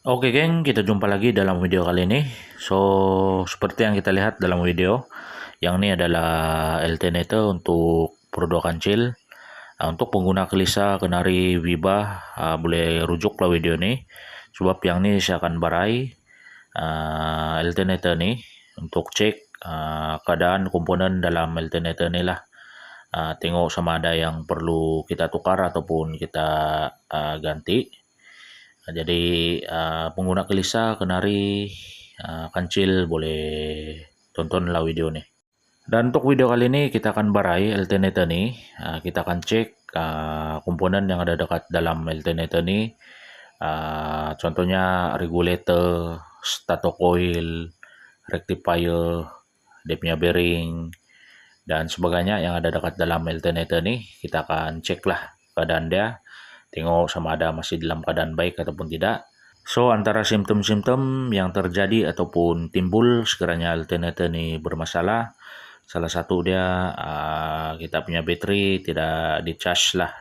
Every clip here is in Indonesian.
Oke geng, kita jumpa lagi dalam video kali ini. So, seperti yang kita lihat dalam video, yang ini adalah alternator untuk Pro 2 kancil. Untuk pengguna Kelisa, Kenari, Wiba, boleh rujuk lah video ini. Sebab yang ini saya akan barai alternator ni untuk cek keadaan komponen dalam alternator ni lah. Tengok sama ada yang perlu kita tukar ataupun kita ganti. Jadi pengguna Kelisa, Kenari, Kancil boleh tontonlah video ni. Dan untuk video kali ini kita akan barai alternator ni. Kita akan cek komponen yang ada dekat dalam alternator ni. Contohnya regulator, stator coil, rectifier, dia punya bearing dan sebagainya yang ada dekat dalam alternator ni. Kita akan cek lah keadaan dia. Tengok sama ada masih dalam keadaan baik ataupun tidak. So, antara simptom-simptom yang terjadi ataupun timbul sekiranya alternator ni bermasalah, salah satu dia kita punya bateri tidak di-charge lah.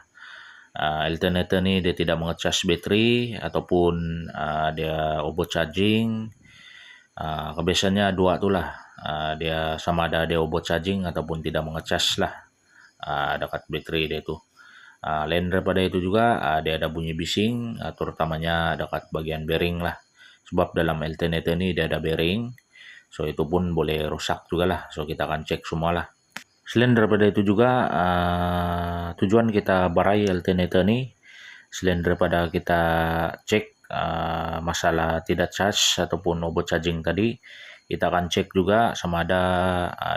Alternator ni dia tidak menge-charge bateri ataupun dia overcharging. Kebiasaannya dua tu lah. Dia sama ada dia overcharging ataupun tidak menge-charge lah dekat bateri dia tu. Lain daripada itu juga dia ada bunyi bising, terutamanya dekat bagian bearing lah. Sebab dalam alternator ni dia ada bearing, so itu pun boleh rosak juga lah. So kita akan cek semua lah. Selain daripada itu juga tujuan kita barai alternator ni, selain daripada kita cek masalah tidak charge ataupun overcharging tadi, kita akan cek juga sama ada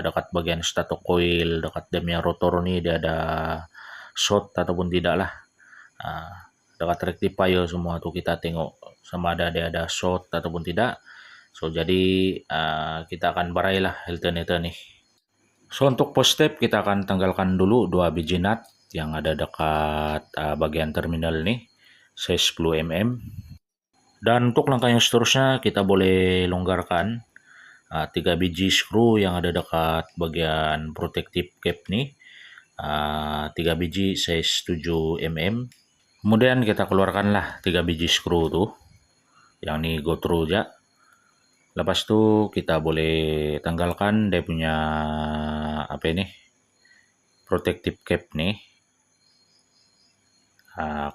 dekat bagian stator coil, dekat dia punya rotor ni dia ada short ataupun tidak lah. Dekat rectifier semua tu kita tengok sama ada dia ada short ataupun tidak. So jadi kita akan barai lah alternator ni. So untuk first step kita akan tanggalkan dulu 2 biji nut yang ada dekat bagian terminal ni, size 10 mm. Dan untuk langkah yang seterusnya kita boleh longgarkan 3 biji screw yang ada dekat bagian protective cap ni. 3 biji size 7 mm. Kemudian kita keluarkanlah 3 biji screw tu. Yang ni go through je. Lepas tu kita boleh tanggalkan dia punya apa ini? Protective cap ni.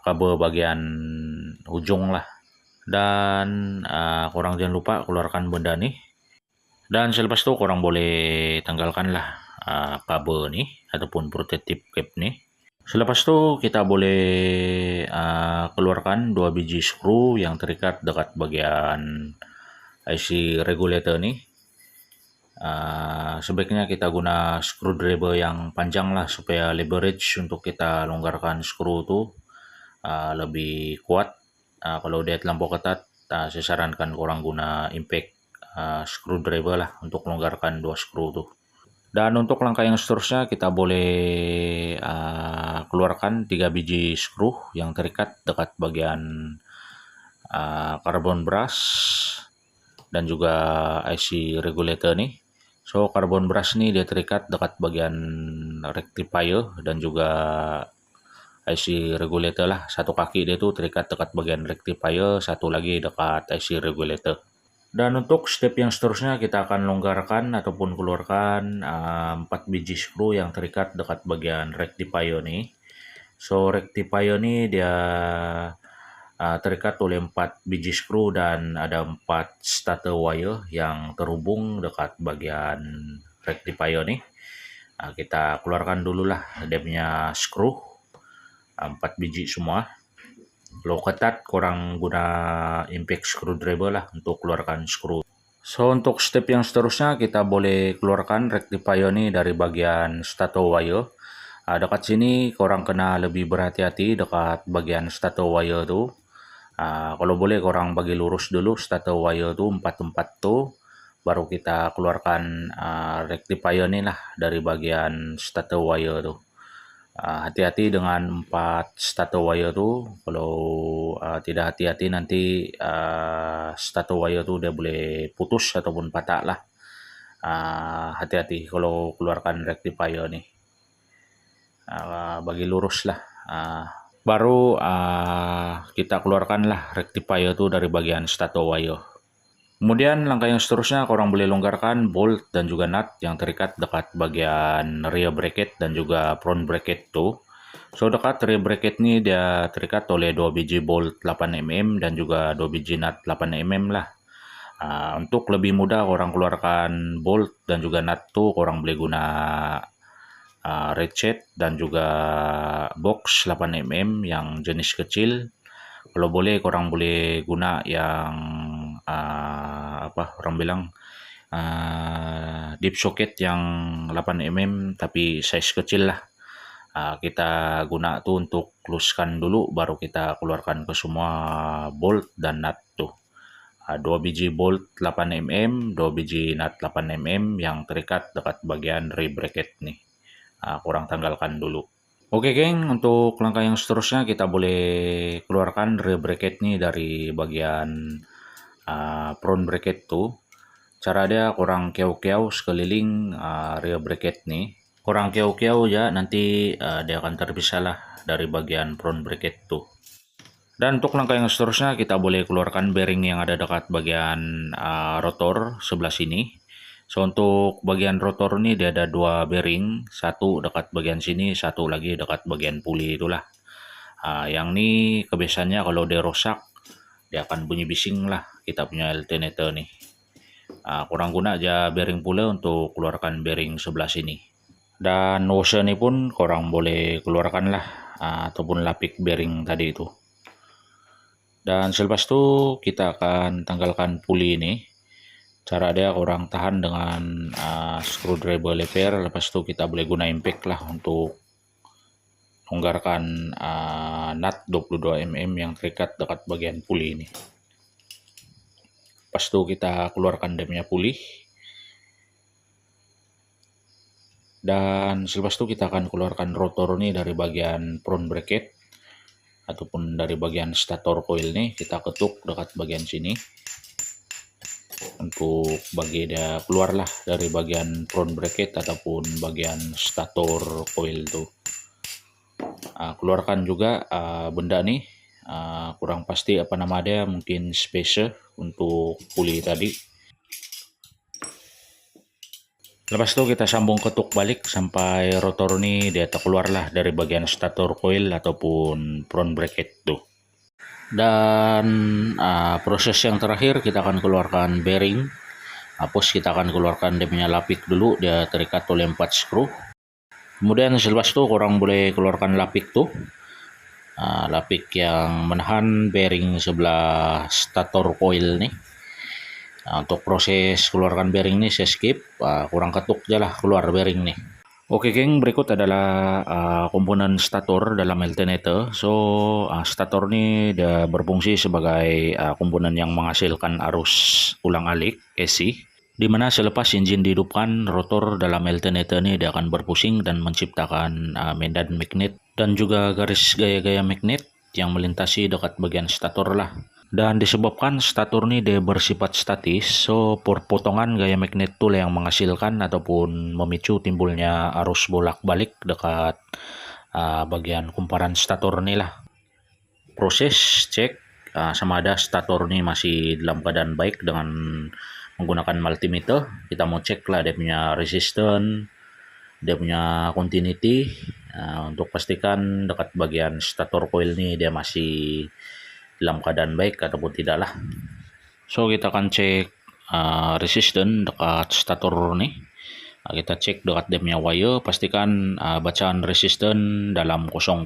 Kabel bagian hujung lah. Dan korang jangan lupa keluarkan benda ni. Dan selepas tu korang boleh tanggalkan lah kabel ni ataupun protective cap ni. Selepas tu kita boleh keluarkan 2 biji screw yang terikat dekat bagian IC regulator ni. Sebaiknya kita guna screwdriver yang panjang lah supaya leverage untuk kita longgarkan screw tu lebih kuat. Kalau dia terlampau ketat, saya sarankan korang guna impact screwdriver lah untuk longgarkan 2 screw tu. Dan untuk langkah yang seterusnya kita boleh keluarkan 3 biji screw yang terikat dekat bagian carbon brush dan juga IC regulator ni. So carbon brush ni dia terikat dekat bagian rectifier dan juga IC regulator lah. Satu kaki dia tu terikat dekat bagian rectifier, satu lagi dekat IC regulator. Dan untuk step yang seterusnya kita akan longgarkan ataupun keluarkan 4 biji screw yang terikat dekat bagian rectifier ni. So rectifier ni dia terikat oleh 4 biji screw dan ada 4 starter wire yang terhubung dekat bagian rectifier ni. Kita keluarkan dululah dia punya screw 4 biji semua. Kalau ketat korang guna impact screwdriver lah untuk keluarkan screw. So untuk step yang seterusnya kita boleh keluarkan rectifier ni dari bagian starter wire. Dekat sini korang kena lebih berhati-hati dekat bagian starter wire tu. Kalau boleh korang bagi lurus dulu starter wire tu 4 tempat tu, baru kita keluarkan rectifier ni lah dari bagian starter wire tu. Hati-hati dengan 4 starter wire tu. Kalau tidak hati-hati nanti starter wire tu dia boleh putus ataupun patah lah. Hati-hati kalau keluarkan rectifier ni. Bagi lurus lah. Baru kita keluarkanlah rectifier itu dari bagian stator wire. Kemudian langkah yang seterusnya, korang boleh longgarkan bolt dan juga nut yang terikat dekat bagian rear bracket dan juga front bracket tuh. So dekat rear bracket ini dia terikat oleh 2 biji bolt 8 mm dan juga 2 biji nut 8 mm lah. Untuk lebih mudah orang keluarkan bolt dan juga nut tuh, orang boleh guna ratchet dan juga box 8 mm yang jenis kecil. Kalau boleh orang boleh guna yang orang bilang deep socket yang 8 mm tapi size kecil lah. Kita guna tuh untuk loose-kan dulu, baru kita keluarkan ke semua bolt dan nut tuh. 2 biji bolt 8 mm, 2 biji nut 8 mm yang terikat dekat bagian rear bracket nih. Kurang tanggalkan dulu. Oke geng, untuk langkah yang seterusnya kita boleh keluarkan rear bracket nih dari bagian front bracket tuh. Cara dia kurang keau-keau sekeliling rear bracket nih. Kurang keau-keau ya, nanti dia akan terpisah lah dari bagian front bracket tuh. Dan untuk langkah yang seterusnya kita boleh keluarkan bearing yang ada dekat bagian rotor sebelah sini. So untuk bagian rotor ini dia ada 2 bearing, satu dekat bagian sini, satu lagi dekat bagian puli itulah. Yang ini kebiasaannya kalau dia rusak dia akan bunyi bising lah kita punya alternator nih. Kurang guna aja bearing pula untuk keluarkan bearing sebelah sini. Dan washer ini pun korang boleh keluarkan lah ataupun lapik bearing tadi itu. Dan selepas itu kita akan tanggalkan puli ini. Cara dia korang tahan dengan screwdriver lever. Lepas itu kita boleh guna impact lah untuk longgarkan nut 22 mm yang terikat dekat bagian puli ini. Lepas itu kita keluarkan dia punya puli. Dan selepas itu kita akan keluarkan rotor ini dari bagian front bracket ataupun dari bagian stator coil nih. Kita ketuk dekat bagian sini untuk bagi dia keluarlah dari bagian front bracket ataupun bagian stator coil tuh. Keluarkan juga benda nih, kurang pasti apa nama dia, mungkin spacer untuk puli tadi. Lepas itu kita sambung ketuk balik sampai rotor ini dia terkeluarlah dari bagian stator coil ataupun front bracket tuh. Dan proses yang terakhir kita akan keluarkan bearing. Kita akan keluarkan dia punya lapik dulu, dia terikat oleh 4 skru. Kemudian selepas itu korang boleh keluarkan lapik tuh. Lapik yang menahan bearing sebelah stator coil nih. Untuk proses keluarkan bearing ini saya skip, kurang ketuk aja lah keluar bearing nih. Oke geng, berikut adalah komponen stator dalam alternator. So stator ini dia berfungsi sebagai komponen yang menghasilkan arus ulang-alik AC, di mana selepas engine dihidupkan, rotor dalam alternator ini dia akan berpusing dan menciptakan medan magnet dan juga garis gaya-gaya magnet yang melintasi dekat bagian stator lah. Dan disebabkan stator ini dia bersifat statis, so perpotongan gaya magnet tool yang menghasilkan ataupun memicu timbulnya arus bolak-balik dekat bagian kumparan stator ini lah. Proses cek sama ada stator ini masih dalam keadaan baik dengan menggunakan multimeter. Kita mau cek lah dia punya resistance, dia punya continuity, untuk pastikan dekat bagian stator coil ini dia masih dalam keadaan baik ataupun tidak lah. So kita akan cek resistance dekat stator nih. Kita cek dekat dia punya wire, pastikan bacaan resistance dalam 0.2.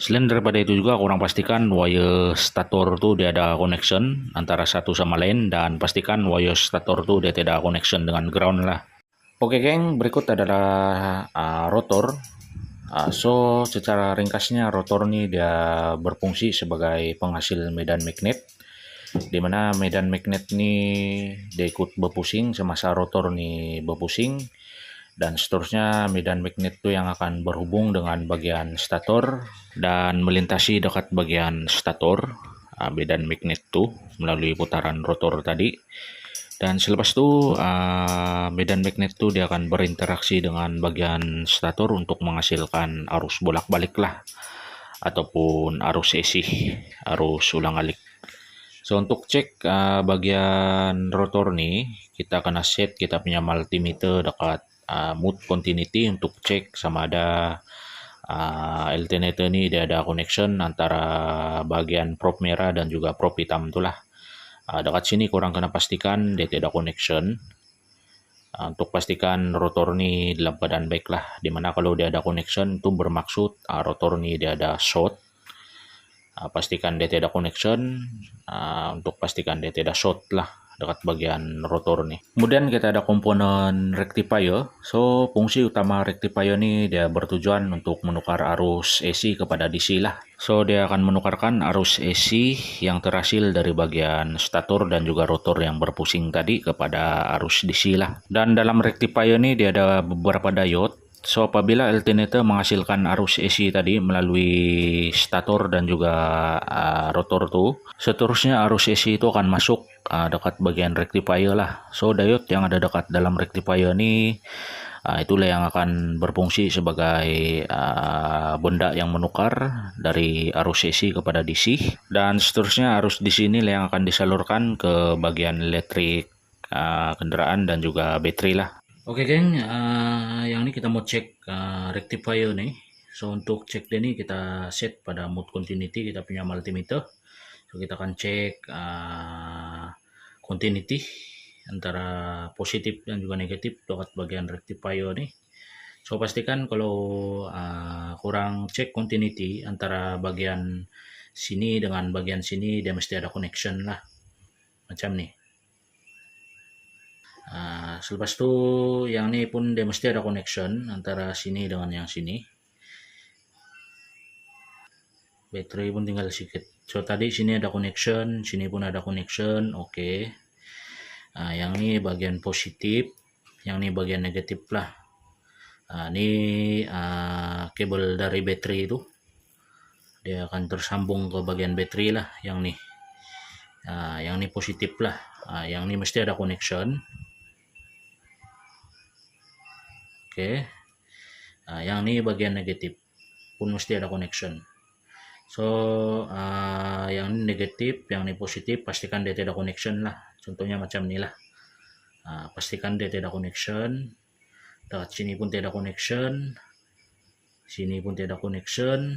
Selain daripada itu juga kurang pastikan wire stator tuh dia ada connection antara satu sama lain, dan pastikan wire stator tuh dia tidak connection dengan ground lah. Oke geng, berikut adalah rotor. So secara ringkasnya rotor ini dia berfungsi sebagai penghasil medan magnet, di mana medan magnet ini dia ikut berpusing semasa rotor ini berpusing, dan seterusnya medan magnet itu yang akan berhubung dengan bagian stator dan melintasi dekat bagian stator medan magnet itu melalui putaran rotor tadi. Dan selepas itu medan magnet itu dia akan berinteraksi dengan bagian stator untuk menghasilkan arus bolak-balik lah ataupun arus AC, arus ulang-alik. So untuk cek bagian rotor nih, kita kena set kita punya multimeter dekat mode continuity untuk cek sama ada alternator ni dia ada connection antara bagian prop merah dan juga prop hitam itulah. Dekat sini kurang kena pastikan dia tidak connection. Untuk pastikan rotor ni dalam keadaan baik lah. Dimana kalau dia ada connection itu bermaksud rotor ni dia ada short. Pastikan dia tidak connection. Untuk pastikan dia tidak short lah dekat bagian rotor ni. Kemudian kita ada komponen rectifier. So fungsi utama rectifier ni dia bertujuan untuk menukar arus AC kepada DC lah. So dia akan menukarkan arus AC yang terhasil dari bagian stator dan juga rotor yang berpusing tadi kepada arus DC lah. Dan dalam rectifier ni dia ada beberapa diode. So apabila alternator menghasilkan arus AC tadi melalui stator dan juga rotor tu, seterusnya arus AC itu akan masuk dekat bagian rectifier lah. So diode yang ada dekat dalam rectifier ni itulah yang akan berfungsi sebagai benda yang menukar dari arus AC kepada DC, dan seterusnya arus DC ini yang akan disalurkan ke bagian elektrik kendaraan dan juga baterai lah. Oke geng, yang ini kita mau cek rectifier nih. So untuk cek dia nih kita set pada mode continuity, kita punya multimeter. So kita akan cek continuity antara positif dan juga negatif dekat bagian rectifier nih. So pastikan kalau kurang cek continuity antara bagian sini dengan bagian sini dia mesti ada connection lah. Macam nih. Selepas itu yang ini pun dia mesti ada connection antara sini dengan yang sini. Baterai pun tinggal sedikit. So tadi sini ada connection, sini pun ada connection, oke. Yang ini bagian positif, yang ini bagian negatif lah. Ini kabel dari baterai itu, dia akan tersambung ke bagian baterai lah. Yang ini, yang ini positif lah. Yang ini mesti ada connection. Oke. Yang ini bagian negatif pun mesti ada connection. So yang ini negatif, yang ini positif, pastikan dia tidak connection lah. Contohnya macam ini lah. Pastikan dia tidak connection. Dekat sini pun tidak connection. Sini pun tidak connection.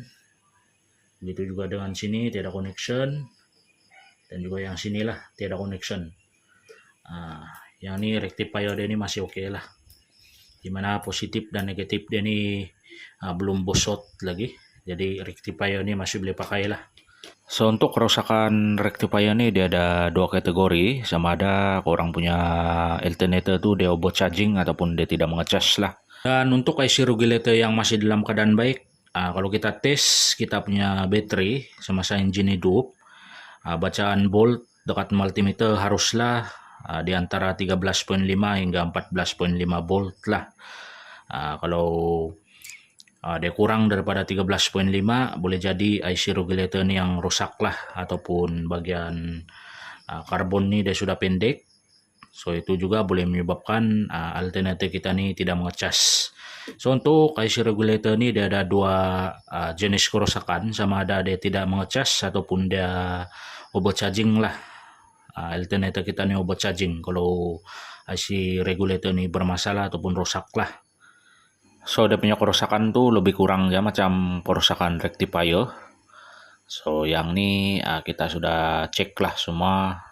Begitu juga dengan sini tidak connection. Dan juga yang sini lah tidak connection. Yang ini rectifier dia ini masih oke lah. Dimana positif dan negatif dia ini belum bosot lagi, jadi rectifier ini masih boleh pakai lah. So untuk kerusakan rectifier ini dia ada dua kategori, sama ada orang punya alternator tu dia overcharging ataupun dia tidak mengecas lah. Dan untuk IC regulator yang masih dalam keadaan baik, kalau kita tes kita punya baterai semasa engine hidup, bacaan volt dekat multimeter haruslah di antara 13.5 hingga 14.5 volt lah. Kalau dia kurang daripada 13.5 boleh jadi IC regulator ni yang rusak lah, ataupun bagian karbon ni dia sudah pendek. So itu juga boleh menyebabkan alternator kita ni tidak mengecas. So untuk IC regulator ni dia ada dua jenis kerusakan, sama ada dia tidak mengecas ataupun dia overcharging lah. Alternator kita ni overcharging kalau IC regulator ni bermasalah ataupun rusak lah. So dia punya kerusakan tu lebih kurang ya macam kerusakan rectifier. So yang ni kita sudah cek lah semua.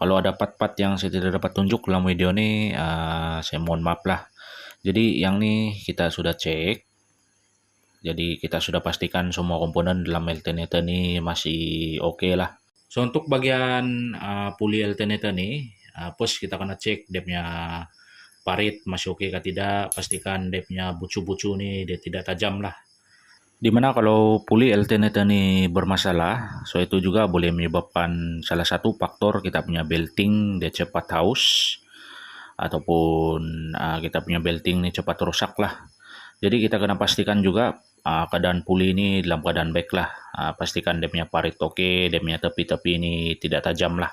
Kalau ada part-part yang saya tidak dapat tunjuk dalam video ni, saya mohon maaf lah. Jadi yang ni kita sudah cek. Jadi kita sudah pastikan semua komponen dalam alternator ni masih oke lah. So untuk bagian pulley alternator ni, first kita kena cek dia punya parit masih oke kah tidak. Pastikan dia punya bucu-bucu ni dia tidak tajam lah. Dimana kalau pulley alternator ni bermasalah, so itu juga boleh menyebabkan salah satu faktor kita punya belting dia cepat haus, ataupun kita punya belting ni cepat rusak lah. Jadi kita kena pastikan juga keadaan pulley ini dalam keadaan baik lah. Pastikan dia punya parit oke, dia punya tepi-tepi ini tidak tajam lah.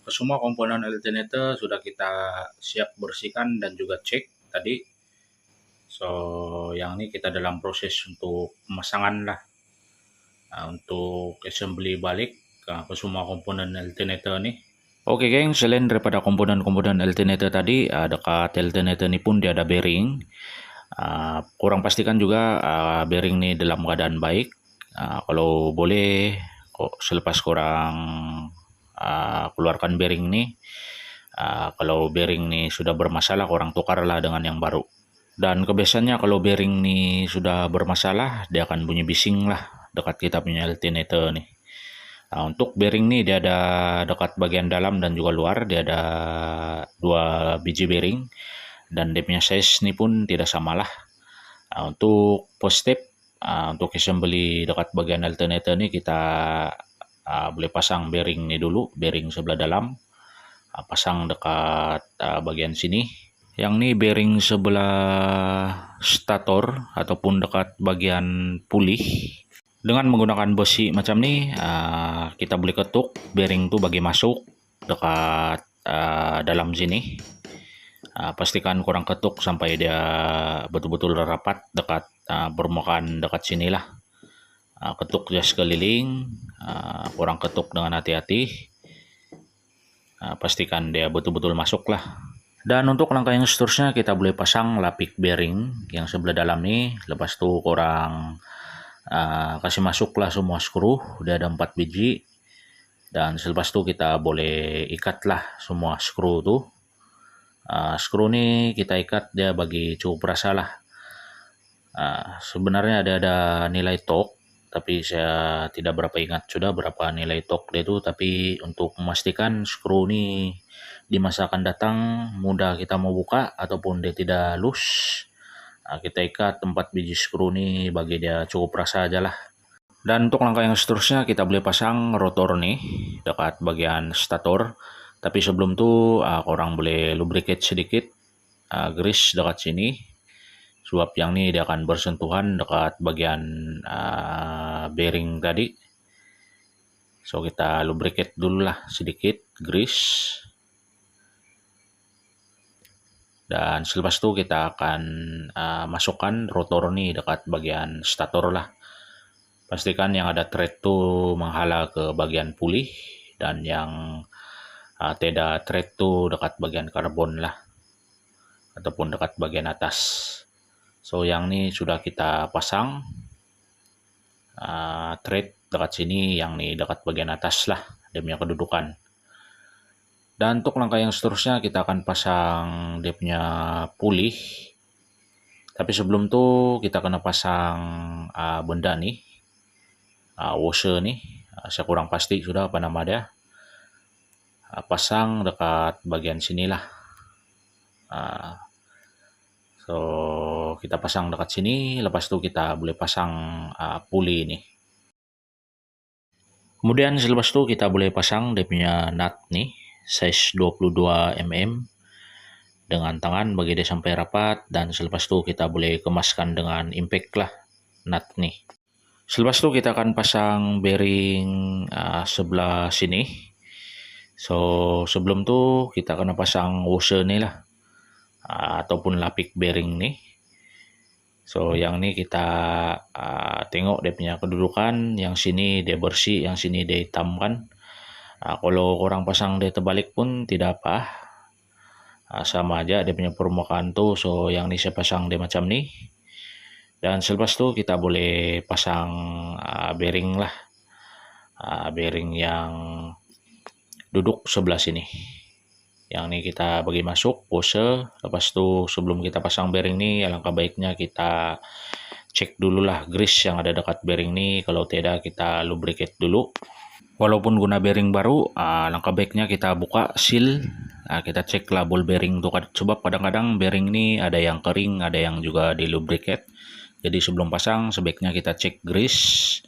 Semua komponen alternator sudah kita siap bersihkan dan juga cek tadi. So yang ini kita dalam proses untuk pemasangan lah, untuk assembly balik ke semua komponen alternator nih. Oke geng, selain daripada komponen-komponen alternator tadi, dekat alternator ini pun dia ada bearing. Kurang pastikan juga bearing ini dalam keadaan baik. Kalau boleh, selepas kurang keluarkan bearing ini, kalau bearing ini sudah bermasalah, kurang tukarlah dengan yang baru. Dan kebiasaannya kalau bearing ini sudah bermasalah, dia akan bunyi bising lah dekat kita punya alternator nih. Untuk bearing nih dia ada dekat bagian dalam dan juga luar, dia ada 2 biji bearing dan dia punya size ini pun tidak samalah. Untuk post step, untuk assembly dekat bagian alternator ini kita boleh pasang bearing ini dulu, bearing sebelah dalam, pasang dekat bagian sini. Yang ini bearing sebelah stator ataupun dekat bagian pulih. Dengan menggunakan besi macam ni, kita boleh ketuk bearing tu bagi masuk dekat dalam sini. Pastikan kurang ketuk sampai dia betul-betul rapat dekat permukaan dekat sinilah. Ketuk dia sekeliling, kurang ketuk dengan hati-hati. Pastikan dia betul-betul masuk lah. Dan untuk langkah yang seterusnya kita boleh pasang lapik bearing yang sebelah dalam ni. Lepas tu kurang kasih masuklah semua skru, dia ada 4 biji, dan selepas tu kita boleh ikatlah semua skru tu. Skru ni kita ikat dia bagi cukup rasa lah. Sebenarnya ada nilai torque, tapi saya tidak berapa ingat sudah berapa nilai torque dia tu, tapi untuk memastikan skru ni di masa akan datang mudah kita mau buka ataupun dia tidak loose, kita ikat 4 biji skru ni bagi dia cukup rasa aja lah. Dan untuk langkah yang seterusnya kita boleh pasang rotor nih dekat bagian stator. Tapi sebelum tu korang boleh lubricate sedikit grease dekat sini. Sebab yang ni dia akan bersentuhan dekat bagian bearing tadi. So kita lubricate dulu lah sedikit grease. Dan selepas itu kita akan masukkan rotor ni dekat bagian stator lah. Pastikan yang ada thread tu menghala ke bagian pulih dan yang tidak thread tu dekat bagian karbon lah ataupun dekat bagian atas. So yang ni sudah kita pasang thread dekat sini, yang ni dekat bagian atas lah dia punya kedudukan. Dan untuk langkah yang seterusnya kita akan pasang dia punya pulih. Tapi sebelum tu kita kena pasang benda ni, washer ni. Saya kurang pasti sudah apa nama dia. Pasang dekat bagian sinilah. So kita pasang dekat sini, lepas tu kita boleh pasang puli ni. Kemudian selepas tu kita boleh pasang dia punya nut ni, size 22 mm dengan tangan bagi dia sampai rapat, dan selepas tu kita boleh kemaskan dengan impact lah nut ni. Selepas tu kita akan pasang bearing sebelah sini. So sebelum tu kita kena pasang washer ni lah, ataupun lapik bearing ni. So yang ni kita tengok dia punya kedudukan, yang sini dia bersih, yang sini dia hitam kan. Kalau orang pasang dia terbalik pun tidak apa, sama aja dia punya permukaan tu. So yang ni saya pasang dia macam ni. Dan selepas tu kita boleh pasang bearing lah, bearing yang duduk sebelah sini. Yang ni kita bagi masuk washer. Lepas tu sebelum kita pasang bearing ni, alangkah baiknya kita cek dululah grease yang ada dekat bearing ni. Kalau tidak kita lubricate dulu. Walaupun guna bearing baru, alangkah baiknya kita buka seal. Kita ceklah ball bearing tu, sebab kadang-kadang bearing ni ada yang kering, ada yang juga di lubricate. Jadi sebelum pasang sebaiknya kita cek grease,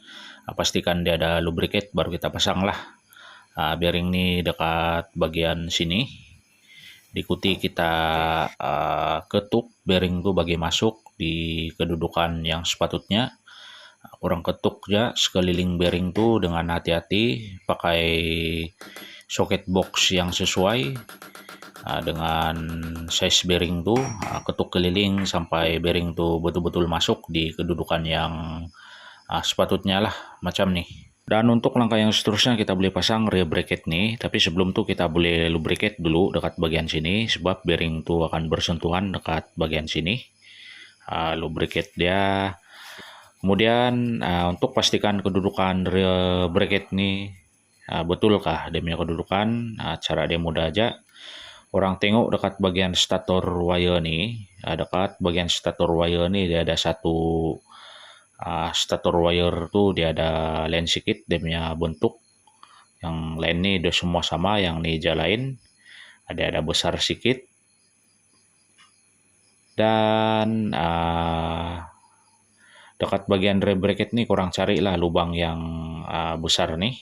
pastikan dia ada lubricate, baru kita pasang lah bearing ni dekat bagian sini. Diikuti kita ketuk bearing tu bagi masuk di kedudukan yang sepatutnya. Kurang ketuk ya sekeliling bearing tu dengan hati-hati, pakai socket box yang sesuai. dengan size bearing tuh ketuk keliling sampai bearing tuh betul-betul masuk di kedudukan yang sepatutnya lah, macam nih. Dan untuk langkah yang seterusnya kita boleh pasang rear bracket nih, tapi sebelum itu kita boleh lubricate dulu dekat bagian sini sebab bearing itu akan bersentuhan dekat bagian sini. Lubricate dia. Kemudian untuk pastikan kedudukan rear bracket nih betulkah dia punya kedudukan, cara dia mudah aja. Orang tengok dekat bagian stator wire nih, dekat bagian stator wire nih dia ada satu stator wire tuh dia ada line sedikit dia punya bentuk. Yang line nih dia semua sama, yang nih jalain ada besar sedikit. Dan dekat bagian rear bracket nih kurang carilah lubang yang besar nih.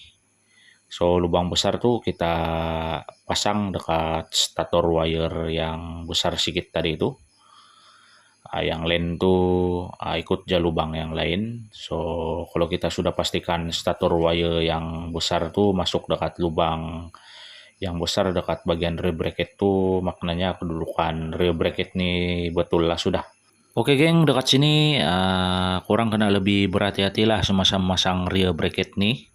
So lubang besar tuh kita pasang dekat stator wire yang besar sedikit tadi itu. Yang lain tuh ikut aja lubang yang lain. So kalau kita sudah pastikan stator wire yang besar tuh masuk dekat lubang yang besar dekat bagian rear bracket tuh, maknanya kedudukan rear bracket nih betul lah sudah. Oke geng, dekat sini kurang kena lebih berhati-hati lah semasa memasang rear bracket nih.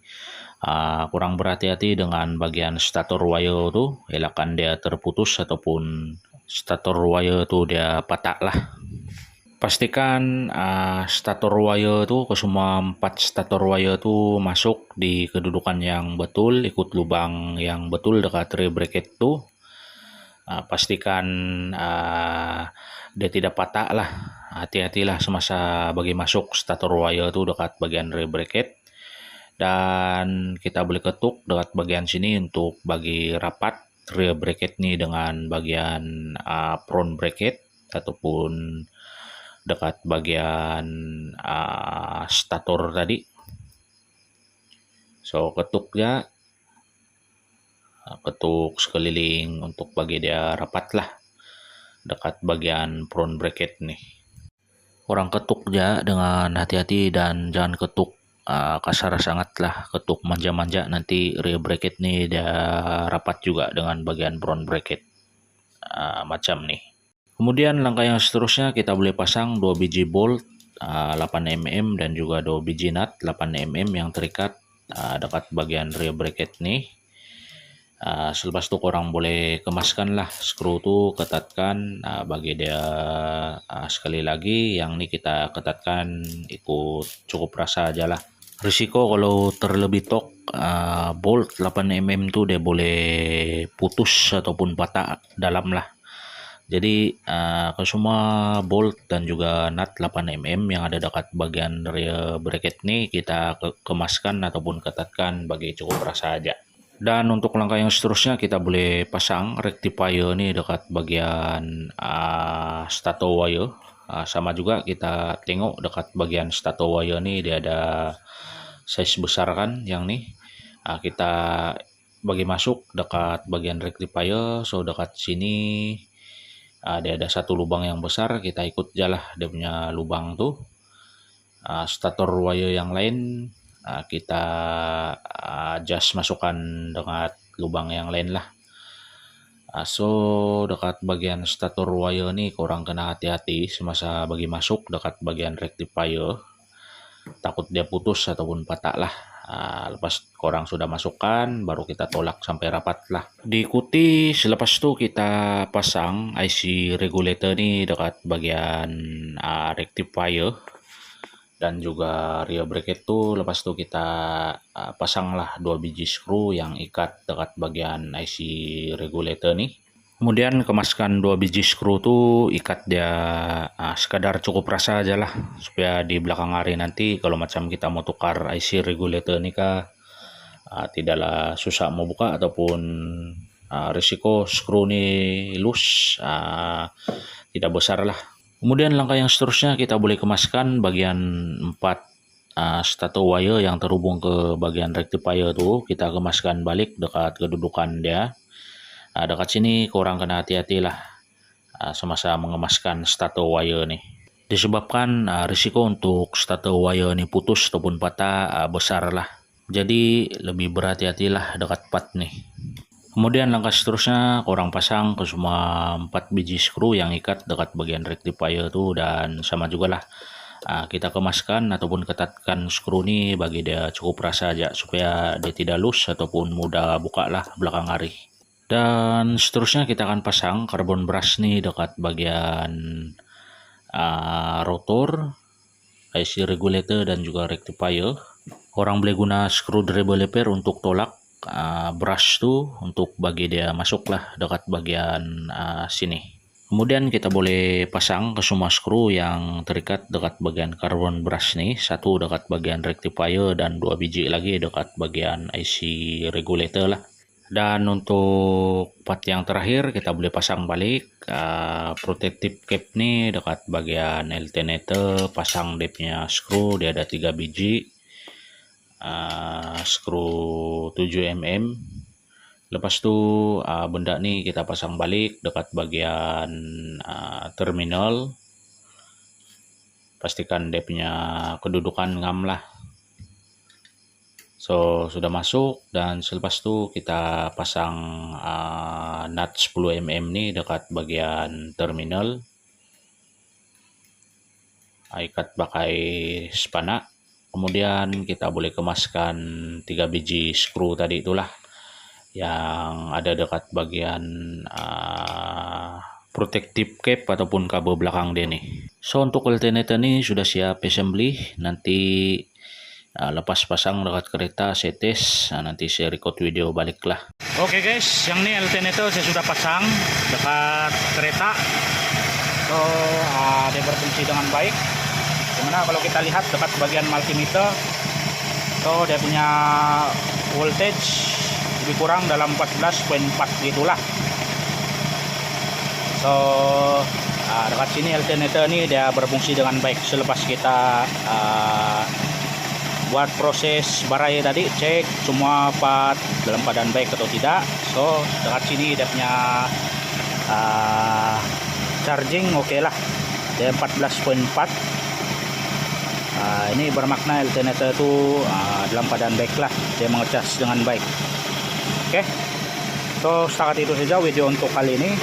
Kurang berhati-hati dengan bagian stator wire tuh, elakkan dia terputus ataupun stator wire tuh dia patah lah. Pastikan stator wire tuh ke semua 4 stator wire tuh masuk di kedudukan yang betul, ikut lubang yang betul dekat rear bracket tuh. Pastikan dia tidak patah lah. Hati-hatilah semasa bagi masuk stator wire tuh dekat bagian rear bracket. Dan kita boleh ketuk dekat bagian sini untuk bagi rapat rear bracket nih dengan bagian front bracket ataupun dekat bagian stator tadi. So ketuk ya, ketuk sekeliling untuk bagi dia rapat lah dekat bagian front bracket nih. Orang ketuk ya dengan hati-hati dan jangan ketuk kasar sangat lah, ketuk manja-manja, nanti rear bracket nih dia rapat juga dengan bagian front bracket macam nih. Kemudian langkah yang seterusnya kita boleh pasang 2 biji bolt 8 mm dan juga 2 biji nut 8 mm yang terikat dekat bagian rear bracket nih. Selepas itu korang boleh kemaskan lah skru tuh, ketatkan bagi dia sekali lagi. Yang ini kita ketatkan ikut cukup rasa aja lah. Risiko kalau terlebih tok bolt 8 mm tuh dia boleh putus ataupun patah dalam lah. Jadi ke semua bolt dan juga nut 8 mm yang ada dekat bagian rear bracket nih kita kemaskan ataupun ketatkan bagi cukup rasa aja. Dan untuk langkah yang seterusnya kita boleh pasang rectifier nih dekat bagian stator wire. Sama juga kita tengok dekat bagian stator wire nih dia ada size besar kan yang nih. Kita bagi masuk dekat bagian rectifier. So dekat sini dia ada satu lubang yang besar, kita ikut jalah dia punya lubang tuh. Stator wire yang lain kita just masukkan dengan lubang yang lain lah. So dekat bagian stator wire nih korang kena hati-hati semasa bagi masuk dekat bagian rectifier, takut dia putus ataupun patah lah. Lepas korang sudah masukkan baru kita tolak sampai rapat lah. Diikuti selepas itu kita pasang IC regulator nih dekat bagian rectifier dan juga rear bracket tuh. Lepas itu kita pasanglah 2 biji skru yang ikat dekat bagian IC regulator nih. Kemudian kemaskan 2 biji skru tuh, ikat dia sekadar cukup rasa aja lah supaya di belakang hari nanti kalau macam kita mau tukar IC regulator nih tidaklah susah mau buka ataupun risiko skru nih loose tidak besar lah. Kemudian langkah yang seterusnya kita boleh kemaskan bagian 4 stator wire yang terhubung ke bagian rectifier tuh, kita kemaskan balik dekat kedudukan dia. Dekat sini korang kena hati-hati lah semasa mengemaskan stator wire nih. Disebabkan risiko untuk stator wire nih putus ataupun patah besar lah. Jadi lebih berhati-hatilah dekat part nih. Kemudian langkah seterusnya korang pasang ke semua 4 biji skru yang ikat dekat bagian rectifier tuh, dan sama juga lah kita kemaskan ataupun ketatkan skru ini bagi dia cukup rasa aja supaya dia tidak loose ataupun mudah buka lah belakang hari. Dan seterusnya kita akan pasang carbon brush nih dekat bagian rotor, IC regulator dan juga rectifier. Orang boleh guna screwdriver leper untuk tolak brush tuh untuk bagi dia masuk lah dekat bagian sini. Kemudian kita boleh pasang ke semua skru yang terikat dekat bagian carbon brush nih, satu dekat bagian rectifier dan 2 biji lagi dekat bagian IC regulator lah. Dan untuk part yang terakhir kita boleh pasang balik protective cap nih dekat bagian alternator, pasang dia punya skru, dia ada 3 biji. Skru 7 mm. Lepas tu benda ni kita pasang balik dekat bagian terminal. Pastikan dia punya kedudukan ngam lah. So sudah masuk, dan selepas tu kita pasang nut 10 mm ni dekat bagian terminal. Ikat pakai spana. Kemudian kita boleh kemaskan 3 biji skru tadi itulah yang ada dekat bagian protective cap ataupun kabel belakang dia nih. So untuk alternator ini sudah siap assembly. Nanti lepas pasang dekat kereta saya tes, nanti saya record video balik lah. Oke guys, yang ini alternator saya sudah pasang dekat kereta. So dia berfungsi dengan baik. Dimana kalau kita lihat dekat bagian multimeter, so dia punya voltage lebih kurang dalam 14.4 gitulah. So dekat sini alternator ini dia berfungsi dengan baik. Selepas kita buat proses barai tadi, cek semua part dalam keadaan baik atau tidak. So dekat sini dia punya charging oke lah, dia 14.4. Ini bermakna alternator itu dalam keadaan baik lah, dia mengecas dengan baik. Oke, so setakat itu saja video untuk kali ini.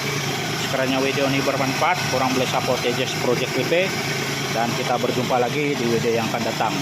Sekiranya video ini bermanfaat, kurang boleh support Tejas Project WP, dan kita berjumpa lagi di video yang akan datang.